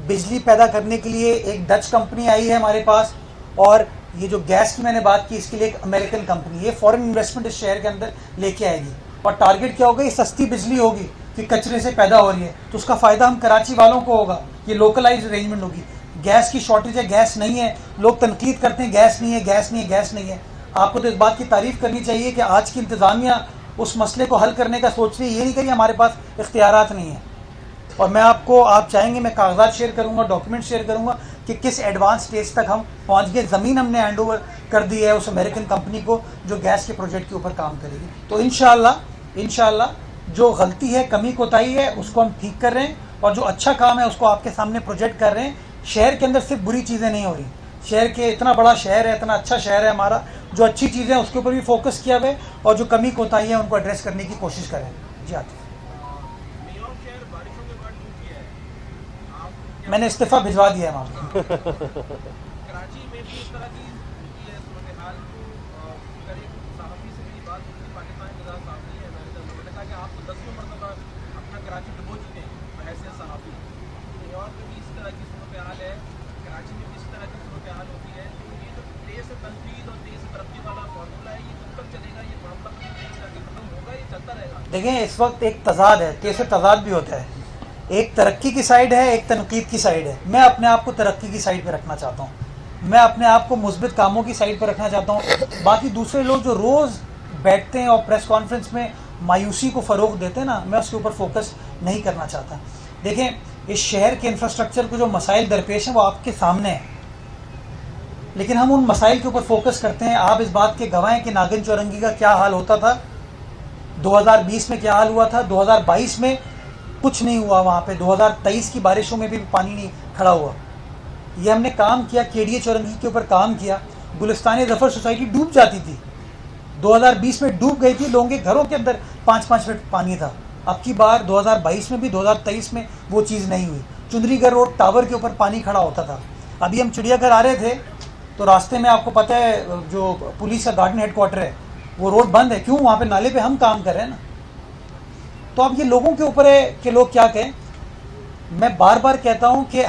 बिजली पैदा करने के लिए एक डच कंपनी आई है हमारे पास, और ये जो गैस की मैंने बात की इसके लिए एक अमेरिकन कंपनी, ये फॉरेन इन्वेस्टमेंट इस शहर के अंदर लेके आएगी। और टारगेट क्या होगा, ये सस्ती बिजली होगी कि कचरे से पैदा हो रही है, तो उसका फ़ायदा हम कराची वालों को होगा। ये लोकलाइज अरेंजमेंट होगी। गैस की शॉर्टेज है, गैस नहीं है, लोग तनकीद करते हैं गैस नहीं है, गैस नहीं है, गैस नहीं है। आपको तो इस बात की तारीफ़ करनी चाहिए कि आज की इंतज़ामिया उस मसले को हल करने का सोच रही है। ये नहीं करिए हमारे पास इख्तियारात नहीं है। और मैं आपको, आप चाहेंगे मैं कागजात शेयर करूंगा, डॉक्यूमेंट शेयर करूंगा कि किस एडवांस स्टेज तक हम पहुंच गए। ज़मीन हमने हैंड ओवर कर दी है उस अमेरिकन कंपनी को जो गैस के प्रोजेक्ट के ऊपर काम करेगी। तो इंशाअल्लाह जो गलती है, कमी कोताही है, उसको हम ठीक कर रहे हैं, और जो अच्छा काम है उसको आपके सामने प्रोजेक्ट कर रहे हैं। शहर के अंदर सिर्फ बुरी चीज़ें नहीं हो रही, शहर के इतना बड़ा शहर है, इतना अच्छा शहर है हमारा, जो अच्छी चीज़ें हैं उसके ऊपर भी फोकस किया हुआ है, और जो कमी कोताही है उनको एड्रेस करने की कोशिश करें। जी आते मैंने इस्तीफ़ा भिजवा दिया है वहाँ। कराची में भी इस तरह की सूरत-ए-हाल करीब सहाफ़ी से मेरी बात हुई, पाकिस्तान के साथ साफ़ी है, मैंने कहा कि आप तो 10वीं मरतबा अपना कराची डुबो चुके हैं बहैसियत सहाफ़ी। न्यूयॉर्क में भी इस तरह की सूरत-ए-हाल है, कराची में भी इस तरह की सूरत-ए-हाल होती है। तो ये जो तेज़ तनकीद और तेज़ तरक्की वाला फार्मूला है, ये कब तक चलेगा? ये मामला खत्म होगा, ये चलता रहेगा? देखें, इस वक्त एक तज़ाद है, तेज़ तज़ाद भी होता है। एक तरक्की की साइड है, एक तनकीद की साइड है। मैं अपने आप को तरक्की की साइड पे रखना चाहता हूँ, मैं अपने आप को मुस्बित कामों की साइड पर रखना चाहता हूँ। बाकी दूसरे लोग जो रोज़ बैठते हैं और प्रेस कॉन्फ्रेंस में मायूसी को फ़रोग़ देते हैं ना, मैं उसके ऊपर फोकस नहीं करना चाहता। देखें, इस शहर के इंफ्रास्ट्रक्चर को जो मसाइल दरपेश हैं वो आपके सामने हैं, लेकिन हम उन मसाइल के ऊपर फोकस करते हैं। आप इस बात के गवाह हैं कि नागिन चौरंगी का क्या हाल होता था, 2020 में क्या हाल हुआ था, 2022 में कुछ नहीं हुआ वहाँ पे, 2023 की बारिशों में भी पानी नहीं खड़ा हुआ। ये हमने काम किया, केडीए चौरंगी के ऊपर काम किया। गुलिस्तान ज़फ़र सोसाइटी डूब जाती थी, 2020 में डूब गई थी, लोगों के घरों के अंदर 5-5 फीट पानी था। अब की बार 2022 में भी, 2023 में वो चीज़ नहीं हुई। चुंदरीगढ़ रोड टावर के ऊपर पानी खड़ा होता था। अभी हम चिड़ियाघर आ रहे थे तो रास्ते में, आपको पता है जो पुलिस का गार्डन हेडक्वार्टर है वो रोड बंद है। क्यों? वहाँ पे नाले पे हम काम कर रहे हैं ना। तो अब ये लोगों के ऊपर है कि लोग क्या कहें। मैं बार बार कहता हूँ कि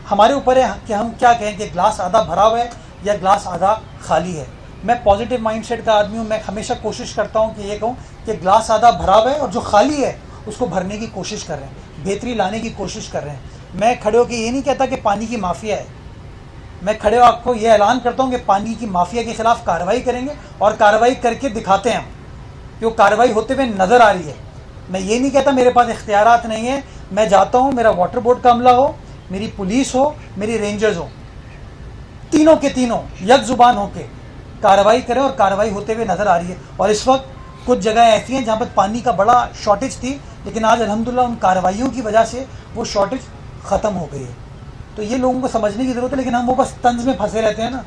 हमारे ऊपर है कि हम क्या कहें कि ग्लास आधा भरा हुआ है या ग्लास आधा खाली है। मैं पॉजिटिव माइंडसेट का आदमी हूँ, मैं हमेशा कोशिश करता हूँ कि ये कहूँ कि ग्लास आधा भरा हुआ है और जो खाली है उसको भरने की कोशिश कर रहे हैं, बेहतरी लाने की कोशिश कर रहे हैं। मैं खड़े होकर ये नहीं कहता कि पानी की माफिया है, मैं खड़े हो आपको ये ऐलान करता हूँ कि पानी की माफिया के खिलाफ कार्रवाई करेंगे, और कार्रवाई करके दिखाते हैं हम कि वो कार्रवाई होते हुए नज़र आ रही है। मैं ये नहीं कहता मेरे पास इख्तियारात नहीं है, मैं जाता हूँ, मेरा वाटर बोर्ड का अमला हो, मेरी पुलिस हो, मेरी रेंजर्स हो, तीनों के तीनों यक जुबान होके कार्रवाई करें, और कार्रवाई होते हुए नज़र आ रही है। और इस वक्त कुछ जगह ऐसी हैं जहाँ पर पानी का बड़ा शॉर्टेज थी, लेकिन आज अल्हम्दुलिल्लाह उन कार्रवाइयों की वजह से वो शॉर्टेज ख़त्म हो गई है। तो ये लोगों को समझने की ज़रूरत है, लेकिन हम वो बस तंज में फंसे रहते हैं ना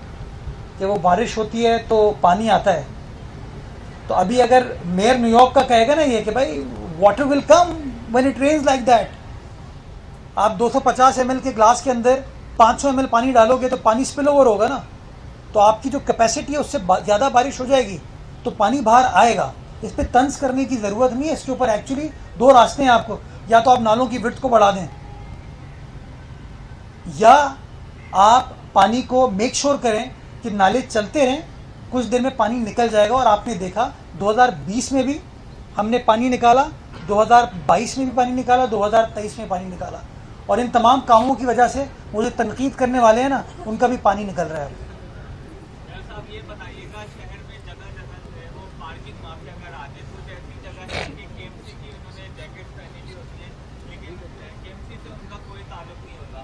कि वो बारिश होती है तो पानी आता है। तो अभी अगर मेयर न्यूयॉर्क का कहेगा ना ये कि भाई water will come when it rains like that, आप 250 ml के ग्लास के अंदर 500 ml पानी डालोगे तो पानी स्पिल ओवर होगा ना, तो आपकी जो कैपेसिटी है उससे ज़्यादा बारिश हो जाएगी, तो पानी बाहर आएगा। इस पर तंज करने की ज़रूरत नहीं है। इसके ऊपर एक्चुअली दो रास्ते हैं आपको, या तो आप नालों की विड्थ को बढ़ा दें, या आप पानी को मेक श्योर करें कि नाले चलते रहें, कुछ देर में पानी निकल जाएगा। और आपने देखा 2020 में भी हमने पानी निकाला, 2022 में भी पानी निकाला, 2023 में पानी निकाला, और इन तमाम कामों की वजह से वो जो तनकीद करने वाले हैं ना, उनका भी पानी निकल रहा है। साहब ये बताइएगा, शहर में जगह जगह वो पार्किंग माफिया अगर आते हैं, कुछ ऐसी जगह है कि केएमसी की उन्होंने जैकेट पहनी हुई होती है, लेकिन केएमसी से उनका कोई ताल्लुक नहीं होता,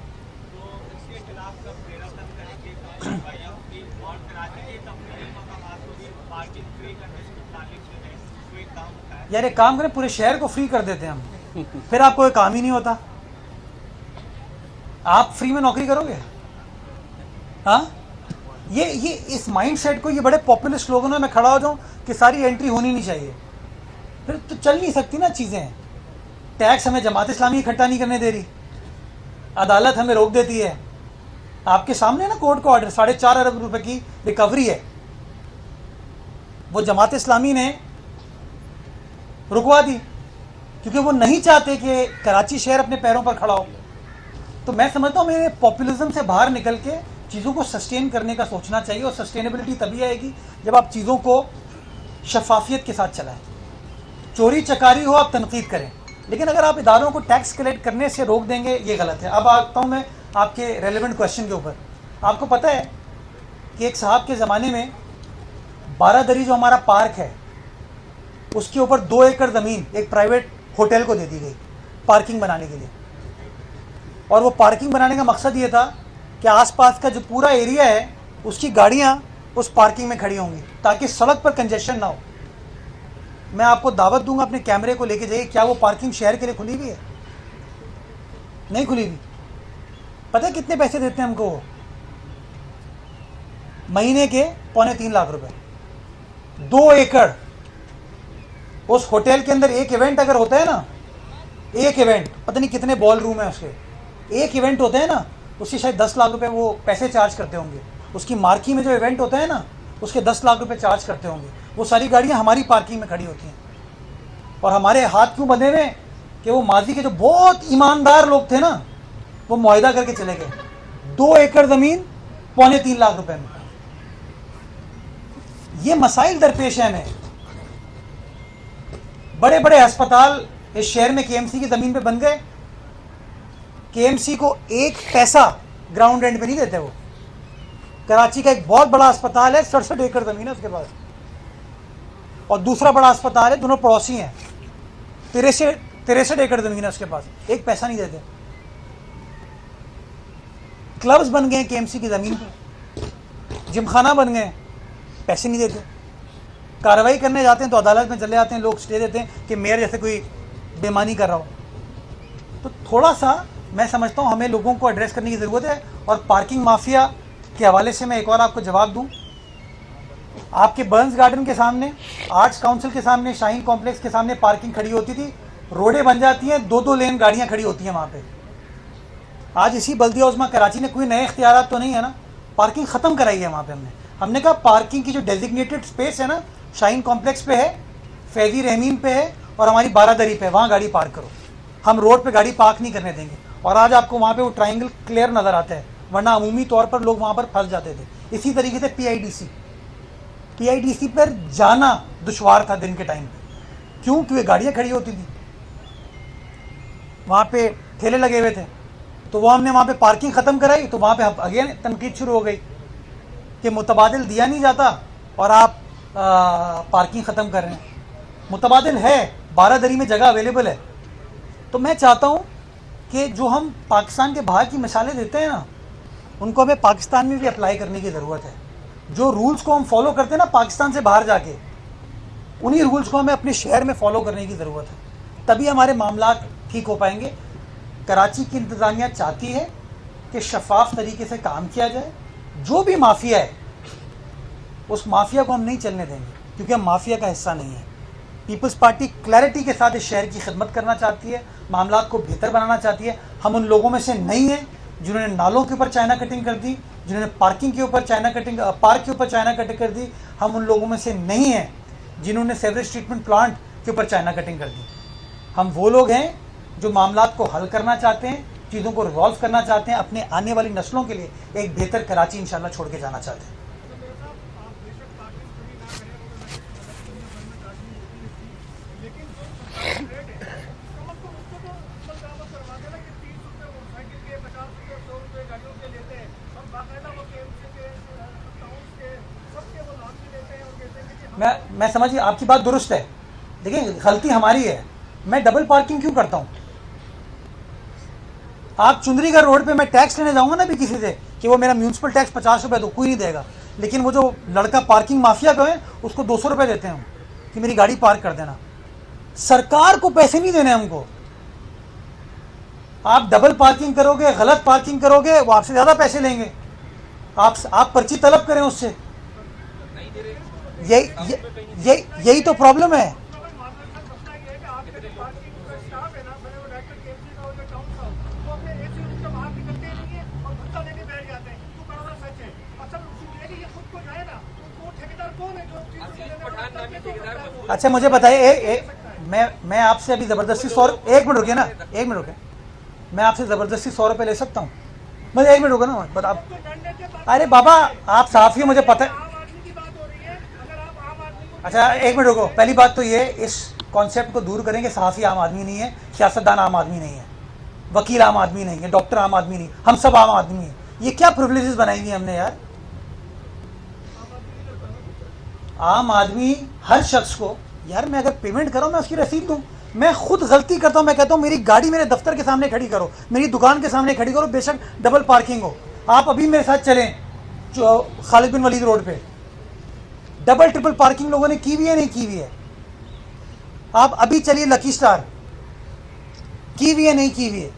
तो इसके खिलाफ सब बेरासन करेंगे कार्रवाइयाँ होगी। और कराची के तफरीही मकामात को भी पार्किंग फ्री करने से मुतालिक जो है कोई काम होता है। यार एक काम करें, पूरे शहर को फ्री कर देते हैं हम, फिर आपको कोई काम ही नहीं होता। आप फ्री में नौकरी करोगे? हाँ, ये इस माइंडसेट को, ये बड़े पॉपुलिस्ट लोगों ने, मैं खड़ा हो जाऊं कि सारी एंट्री होनी नहीं चाहिए, फिर तो चल नहीं सकती ना चीज़ें। टैक्स हमें जमात इस्लामी इकट्ठा नहीं करने दे रही, अदालत हमें रोक देती है। आपके सामने ना कोर्ट का ऑर्डर, 4.5 अरब रुपए की रिकवरी है, वो जमात इस्लामी ने रुकवा दी, क्योंकि वो नहीं चाहते कि कराची शहर अपने पैरों पर खड़ा हो। तो मैं समझता हूँ मेरे पॉपुलिज्म से बाहर निकल के चीज़ों को सस्टेन करने का सोचना चाहिए, और सस्टेनेबिलिटी तभी आएगी जब आप चीज़ों को शफाफियत के साथ चलाएं। चोरी चकारी हो आप तनकीद करें, लेकिन अगर आप इदारों को टैक्स कलेक्ट करने से रोक देंगे ये गलत है। अब आता हूँ मैं आपके रेलेवेंट क्वेश्चन के ऊपर। आपको पता है कि एक साहब के ज़माने में 12 दरी जो हमारा पार्क है उसके ऊपर 2 एकड़ ज़मीन एक प्राइवेट होटल को दे दी गई पार्किंग बनाने के लिए, और वो पार्किंग बनाने का मकसद ये था कि आसपास का जो पूरा एरिया है उसकी गाड़ियाँ उस पार्किंग में खड़ी होंगी ताकि सड़क पर कंजेशन ना हो। मैं आपको दावत दूंगा अपने कैमरे को लेके जाइए, क्या वो पार्किंग शहर के लिए खुली हुई है? नहीं खुली हुई। पता है कितने पैसे देते हैं हमको वो? महीने के 2.25 लाख रुपए। 2 एकड़। उस होटल के अंदर एक इवेंट अगर होता है ना, एक इवेंट, पता नहीं कितने बॉल रूम है उसके, एक इवेंट होता है ना, उसके शायद 10 लाख रुपए वो पैसे चार्ज करते होंगे। उसकी मार्की में जो इवेंट होता है ना, उसके 10 लाख रुपए चार्ज करते होंगे। वो सारी गाड़ियां हमारी पार्किंग में खड़ी होती हैं, और हमारे हाथ क्यों बंधे हुए कि वो माजी के जो बहुत ईमानदार लोग थे ना, वो मुआहिदा करके चले गए 2 एकड़ ज़मीन 2.25 लाख रुपए में। ये मसाइल दरपेश है हमें। बड़े बड़े अस्पताल इस शहर में केएमसी की ज़मीन पे बन गए। केएमसी को 1 पैसा ग्राउंड रेंट पे नहीं देते वो। कराची का एक बहुत बड़ा अस्पताल है, 67 एकड़ ज़मीन है उसके पास, और दूसरा बड़ा अस्पताल है, दोनों पड़ोसी हैं, 63 एकड़ ज़मीन है उसके पास, 1 पैसा नहीं देते। क्लब्स बन गए केएमसी की ज़मीन पे, जिमखाना बन गए, पैसे नहीं देते। कार्रवाई करने जाते हैं तो अदालत में चले जाते हैं, लोग स्टे देते हैं कि मेयर जैसे कोई बेईमानी कर रहा हो। तो थोड़ा सा मैं समझता हूँ हमें लोगों को एड्रेस करने की ज़रूरत है। और पार्किंग माफिया के हवाले से मैं एक और आपको जवाब दूँ। आपके बर्न्स गार्डन के सामने, आर्ट्स काउंसिल के सामने, शाहीन कॉम्प्लेक्स के सामने पार्किंग खड़ी होती थी, रोडें बन जाती हैं, 2-2 लेन गाड़ियाँ खड़ी होती हैं वहाँ पे। आज इसी बल्दिया उस्मा कराची ने कोई नए इख्तियारात तो नहीं है ना, पार्किंग ख़त्म कराई है वहाँ पे। हमने कहा पार्किंग की जो डेजिग्नेटेड स्पेस है ना, शाहीन कॉम्प्लेक्स पे है, फैज़ी रहमीन पे है, और हमारी 12 दरी पे है, वहाँ गाड़ी पार्क करो। हम रोड पे गाड़ी पार्क नहीं करने देंगे। और आज आपको वहाँ पे वो ट्रायंगल क्लियर नज़र आता है, वरना अमूमी तौर पर लोग वहाँ पर फंस जाते थे। इसी तरीके से पीआईडीसी पर जाना दुश्वार था दिन के टाइम पे। क्यों? क्योंकि गाड़ियाँ खड़ी होती थी, वहाँ पे ठेले लगे हुए थे। तो वो हमने वहाँ पे पार्किंग ख़त्म कराई, तो वहाँ पे अगेन तनकीद शुरू हो गई कि मुतबादिल दिया नहीं जाता और आप पार्किंग ख़त्म कर रहे हैं। मुतबादिल है, 12 दरी में जगह अवेलेबल है। तो मैं चाहता हूँ कि जो हम पाकिस्तान के बाहर की मिसालें देते हैं ना, उनको हमें पाकिस्तान में भी अप्लाई करने की ज़रूरत है। जो रूल्स को हम फॉलो करते हैं ना पाकिस्तान से बाहर जाके, उन्हीं रूल्स को हमें अपने शहर में फॉलो करने की ज़रूरत है, तभी हमारे मामला ठीक हो पाएंगे। कराची की इंतज़ामिया चाहती है कि शफाफ तरीके से काम किया जाए। जो भी माफिया है उस माफिया को हम नहीं चलने देंगे, क्योंकि हम माफिया का हिस्सा नहीं है। पीपल्स पार्टी क्लैरिटी के साथ इस शहर की खिदमत करना चाहती है, मामला को बेहतर बनाना चाहती है। हम उन लोगों में से नहीं हैं जिन्होंने नालों के ऊपर चाइना कटिंग कर दी, जिन्होंने पार्किंग के ऊपर चाइना कटिंग, पार्क के ऊपर चाइना कटिंग कर दी। हम उन लोगों में से नहीं हैं जिन्होंने सेवरेज ट्रीटमेंट प्लांट के ऊपर चाइना कटिंग कर दी। हम वो लोग हैं जो मामला को हल करना चाहते हैं, चीज़ों को रिजॉल्व करना चाहते हैं, अपने आने वाली नस्लों के लिए एक बेहतर कराची इंशाल्लाह छोड़ के जाना चाहते हैं। मैं समझिए आपकी बात दुरुस्त है, देखिए गलती हमारी है। मैं डबल पार्किंग क्यों करता हूँ? आप चुंदरीगढ़ रोड पे मैं टैक्स लेने जाऊंगा ना भी किसी से कि वो मेरा म्यूनसिपल टैक्स 50 रुपये, तो कोई नहीं देगा। लेकिन वो जो लड़का पार्किंग माफिया का है उसको 200 रुपये देते हैं कि मेरी गाड़ी पार्क कर देना। सरकार को पैसे नहीं देने हमको। आप डबल पार्किंग करोगे, गलत पार्किंग करोगे, वो आपसे ज़्यादा पैसे लेंगे। आप पर्ची तलब करें उससे। यही तो प्रॉब्लम है। अच्छा मुझे बताइए, मैं आपसे अभी ज़बरदस्ती 100, 1 मिनट रुकिए ना, 1 मिनट रुकिए। मैं आपसे ज़बरदस्ती 100 रुपये ले सकता हूँ? मुझे 1 मिनट होगा ना, बट आप, अरे बाबा आप साफ़ी हो, मुझे पता है। अच्छा 1 मिनट रुको, पहली बात तो ये इस कॉन्सेप्ट को दूर करेंगे, सहाफ़ी आम आदमी नहीं है, सियासतदान आम आदमी नहीं है, वकील आम आदमी नहीं है, डॉक्टर आम आदमी नहीं, हम सब आम आदमी हैं। ये क्या प्रिविलेजेस बनाएंगे हमने यार? आम आदमी हर शख्स को, यार मैं अगर पेमेंट कर रहा हूँ मैं उसकी रसीद दूँ। मैं खुद गलती करता हूँ, मैं कहता हूँ मेरी गाड़ी मेरे दफ्तर के सामने खड़ी करो, मेरी दुकान के सामने खड़ी करो, बेशक डबल पार्किंग हो। आप अभी मेरे साथ चलें जो खालिद बिन वलीद रोड पे डबल ट्रिपल पार्किंग लोगों ने की हुई है, नहीं की हुई है? आप अभी चलिए लकी स्टार, की हुई है नहीं की हुई है?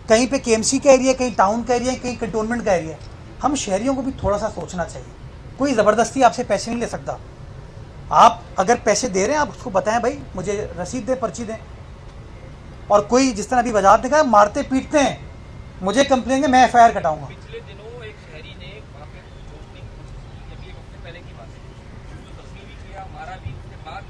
कहीं पे केएमसी का एरिया, कहीं टाउन का एरिया, कहीं कंटोनमेंट का एरिया। हम शहरियों को भी थोड़ा सा सोचना चाहिए। कोई ज़बरदस्ती आपसे पैसे नहीं ले सकता। आप अगर पैसे दे रहे हैं, आप उसको बताएं भाई मुझे रसीद दें, पर्ची दें। और कोई जिस तरह अभी वजाहत ने कहा मारते पीटते हैं, मुझे कंप्लेन है, मैं FIR कटाऊंगा। पिछले दिनों एक शहरी ने वहाँ पे रोकने की कोशिश की, अभी एक हफ्ते पहले की बात है, तो तस्वीर भी किया, मारा भी, उसके बाद